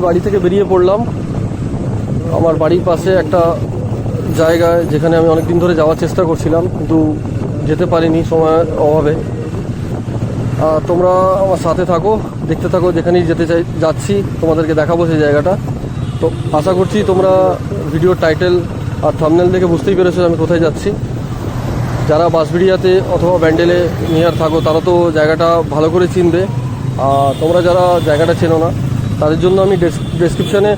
বাড়ি থেকে বেরিয়ে পড়লাম আমার বাড়ির পাশে একটা জায়গায়, যেখানে আমি অনেক দিন ধরে যাওয়ার চেষ্টা করছিলাম কিন্তু যেতে পারিনি সময়ের অভাবে। তোমরা আমার সাথে থাকো, দেখতে থাকো, যেখানেই যাচ্ছি তোমাদেরকে দেখাবো সেই জায়গাটা। তো আশা করছি তোমরা ভিডিওর টাইটেল আর থাম্বনেল দেখে বুঝতেই পেরেছো আমি কোথায় যাচ্ছি। যারা বাঁশবেড়িয়াতে অথবা ব্যান্ডেলে নিয়ার থাকো তারা তো জায়গাটা ভালো করে চিনবে, আর তোমরা যারা জায়গাটা চেনো না তাদের জন্য আমি ডেসক্রিপশানে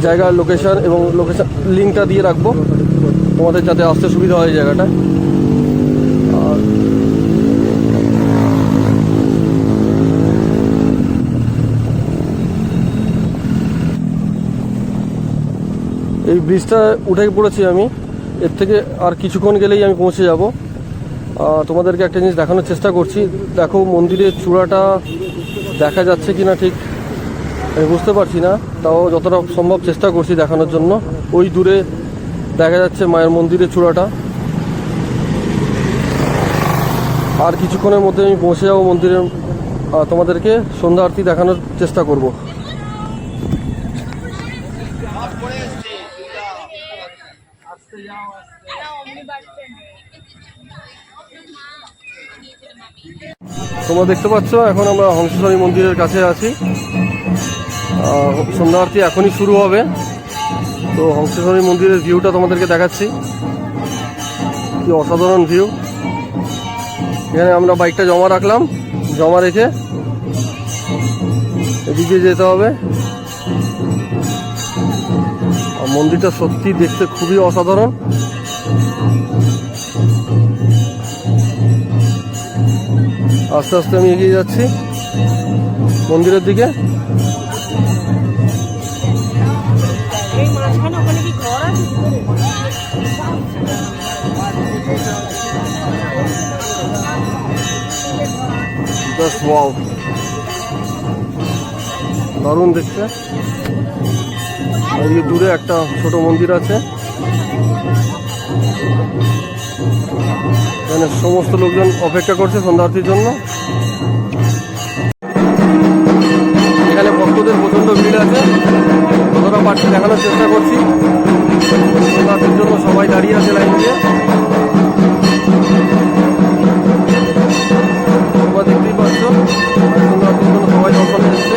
জায়গার লোকেশান এবং লিঙ্কটা দিয়ে রাখবো তোমাদের, যাতে আসতে সুবিধা হয় জায়গাটা। আর এই ব্রিজটা উঠে পড়েছি আমি, এর থেকে আর কিছুক্ষণ গেলেই আমি পৌঁছে যাব। তোমাদেরকে একটা জিনিস দেখানোর চেষ্টা করছি। দেখো মন্দিরের চূড়াটা দেখা যাচ্ছে কি না ঠিক আমি বুঝতে পারছি না, তাও যতটা সম্ভব চেষ্টা করছি দেখানোর জন্য। ওই দূরে দেখা যাচ্ছে মায়ের মন্দিরের চূড়াটা। আর কিছুক্ষণের মধ্যে আমি পৌঁছে যাব মন্দিরের। তোমাদেরকে সন্ধ্যা আরতি দেখানোর চেষ্টা করব। তোমরা দেখতে পাচ্ছ এখন আমরা হংসেশ্বরী মন্দিরের কাছে আছি। সন্ধ্যা আরতি এখনই শুরু হবে। তো হংসেশ্বরী মন্দিরের ভিউটা তোমাদেরকে দেখাচ্ছি, কি অসাধারণ ভিউ। এখানে আমরা বাইকটা জমা রাখলাম, জমা রেখে এদিকে যেতে হবে। মন্দিরটা সত্যি দেখতে খুবই অসাধারণ। আস্তে আস্তে আমি এগিয়ে যাচ্ছি মন্দিরের দিকে। দারুণ দেখতে। এদিকে দূরে একটা ছোট মন্দির আছে, এখানে সমস্ত লোকজন অপেক্ষা করছে সন্ধ্যা আরতির জন্য। এখানে ভক্তদের প্রচণ্ড ভিড় আছে, যতটা পারছি দেখানোর চেষ্টা করছি। সন্ধ্যা আরতির জন্য সবাই দাঁড়িয়ে আছে লাইন দিয়ে। তোমরা দেখতেই পাচ্ছ সন্ধ্যা আরতির জন্য সবাই দর্শন দিচ্ছে।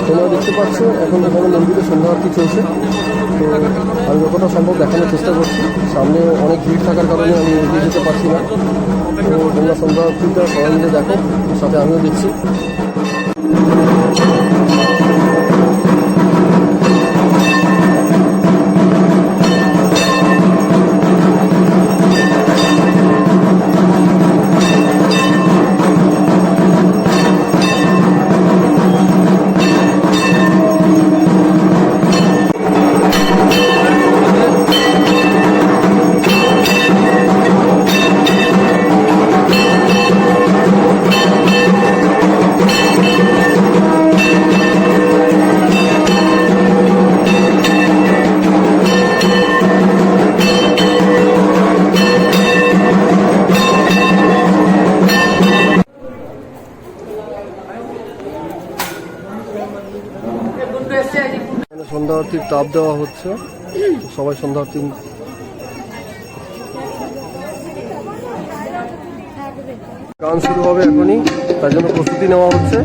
তোমরা দেখতে পাচ্ছ এখন এখানে মন্দিরে সন্ধ্যা আরতি চলছে। তো আমি যতটা সম্ভব দেখানোর চেষ্টা করছি। সামনে অনেক ভিড় থাকার কারণে আমি এগিয়ে যেতে পারছি না। তো তোমরা সন্ধ্যা আরতিটা সবাই মিলে দেখো, সাথে আমিও দেখছি। সন্ধ্যা আরতির তাপ দেওয়া হচ্ছে, সবাই সন্ধ্যা আরতি গান শুরু হবে এখনই, তার জন্য প্রস্তুতি নেওয়া হচ্ছে।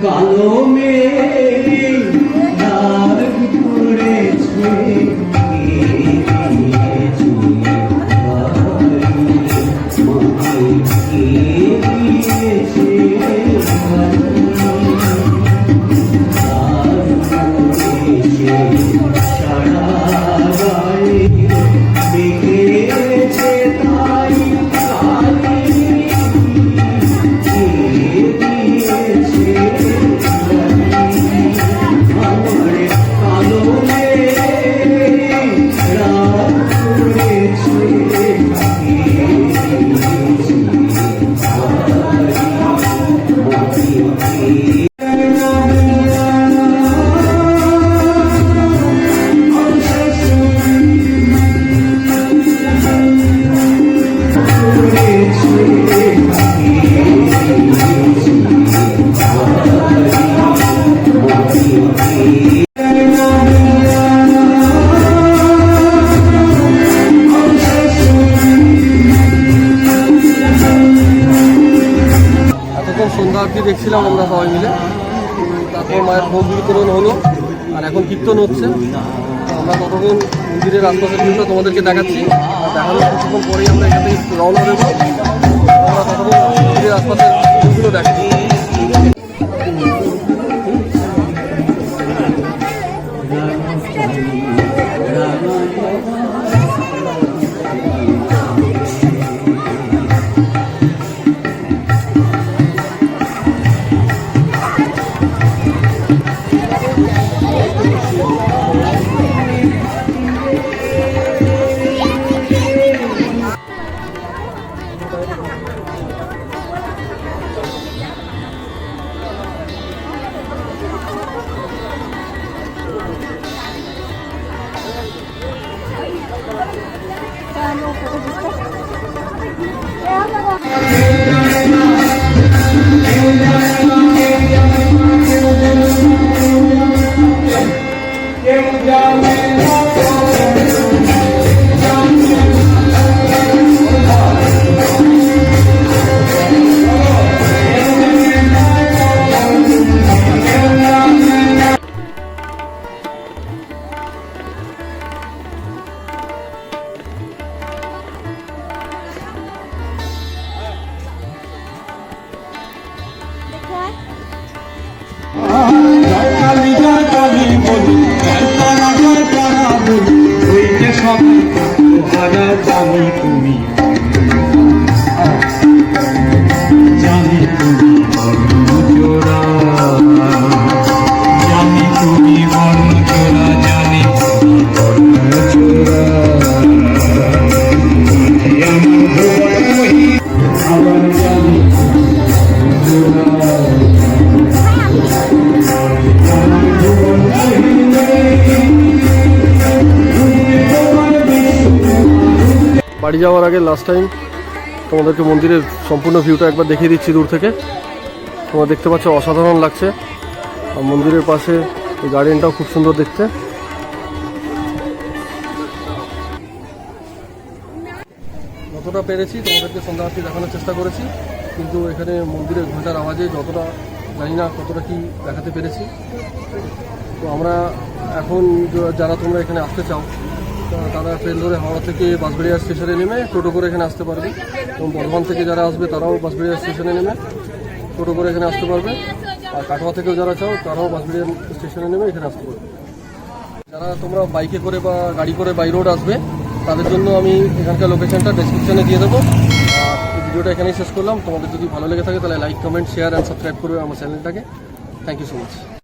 কালো মেঘ রাগ করেছে দেখছিলাম আমরা সবাই মিলে। তারপর মায়ের ভোগ বিতরণ হলো, আর এখন কীর্তন হচ্ছে। তো আমরা ততক্ষণ মন্দিরের আশপাশের ভিউটা তোমাদেরকে দেখাচ্ছি, আর দেখানোর কিছুক্ষণ পরেই আমরা এখান থেকে রওনা দেবো। আমরা ততক্ষণ মন্দিরের আশপাশের ভিউগুলো দেখাচ্ছি। জয় কালী বলি, জয় তারা বলি, হইতে সবাই হারা জানি তুমি, জানি তুমি বর্ণ জোড়া, জানি তুমি বর্ণ জোড়া, জানি তুমি বর্ণ জোড়া। আমার জানি জোড়া বাড়ি যাওয়ার আগে লাস্ট টাইম তোমাদেরকে মন্দিরের সম্পূর্ণ ভিউটা একবার দেখিয়ে দিচ্ছি দূর থেকে। তোমরা দেখতে পাচ্ছ অসাধারণ লাগছে, আর মন্দিরের পাশে এই গার্ডেনটাও খুব সুন্দর দেখতে। যতটা পেরেছি তোমাদেরকে সন্ধ্যা আরতি দেখানোর চেষ্টা করেছি, কিন্তু এখানে মন্দিরের ঘন্টার আওয়াজে যতটা জানি না কতটা কি দেখাতে পেরেছি। তো আমরা এখন যারা তোমরা এখানে আসতে চাও, তারা ট্রেন ধরে হাওড়া থেকে বাঁশবেড়িয়া স্টেশনে নেমে টোটো করে এখানে আসতে পারবে, এবং বর্ধমান থেকে যারা আসবে তারাও বাঁশবেড়িয়া স্টেশনে নেমে টোটো করে এখানে আসতে পারবে, আর কাটোয়া থেকেও যারা চাও তারাও বাঁশবেড়িয়া স্টেশনে নেমে এখানে আসতে পারবে। যারা তোমরা বাইকে করে বা গাড়ি করে বাই রোড আসবে, তাদের জন্য আমি এখানকার লোকেশনটা ডেসক্রিপশনে দিয়ে দেবো। আর এই ভিডিওটা এখানেই শেষ করলাম। তোমাদের যদি ভালো লেগে থাকে তাহলে like, comment, share and subscribe করবে আমার চ্যানেলটাকে। Thank you so much.